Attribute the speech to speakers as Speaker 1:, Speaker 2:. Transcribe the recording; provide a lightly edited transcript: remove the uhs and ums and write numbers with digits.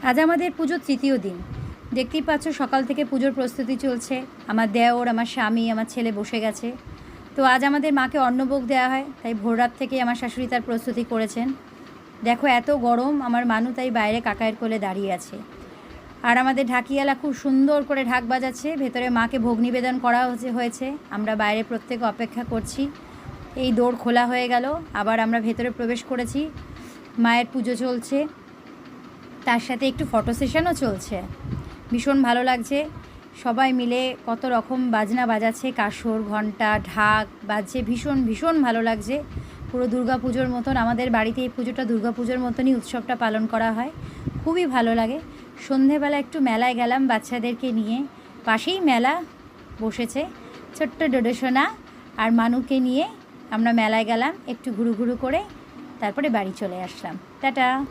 Speaker 1: আজ আমাদের পুজোর তৃতীয় দিন। দেখতেই পাচ্ছ সকাল থেকে পুজোর প্রস্তুতি চলছে। আমার দেওর, আমার স্বামী, আমার ছেলে বসে গেছে। তো আজ আমাদের মাকে অন্নভোগ দেওয়া হয়, তাই ভোররাত থেকেই আমার শাশুড়ি তার প্রস্তুতি করেছেন। দেখো এত গরম, আমার মানু তাই বাইরে কাকায়ের কোলে দাঁড়িয়ে আছে। আর আমাদের ঢাকিয়ালা খুব সুন্দর করে ঢাক বাজাচ্ছে। ভেতরে মাকে ভোগ নিবেদন করা হয়েছে। আমরা বাইরে প্রত্যেকে অপেক্ষা করছি। এই দৌড় খোলা হয়ে গেল, আবার আমরা ভেতরে প্রবেশ করেছি। মায়ের পুজো চলছে, তার সাথে একটু ফটো সেশনও চলছে। ভীষণ ভালো লাগছে। সবাই মিলে কত রকম বাজনা বাজাচ্ছে, কাসর, ঘণ্টা, ঢাক বাজছে। ভীষণ ভীষণ ভালো লাগছে। পুরো দুর্গা পুজোর মতন আমাদের বাড়িতে এই পুজোটা দুর্গা পুজোর মতনই উৎসবটা পালন করা হয়। খুবই ভালো লাগে। সন্ধেবেলা একটু মেলায় গেলাম বাচ্চাদেরকে নিয়ে। পাশেই মেলা বসেছে। ছোট্ট ডোডোসোনা আর মানুকে নিয়ে আমরা মেলায় গেলাম, একটু ঘুরু ঘুরু করে তারপরে বাড়ি চলে আসলাম। টাটা।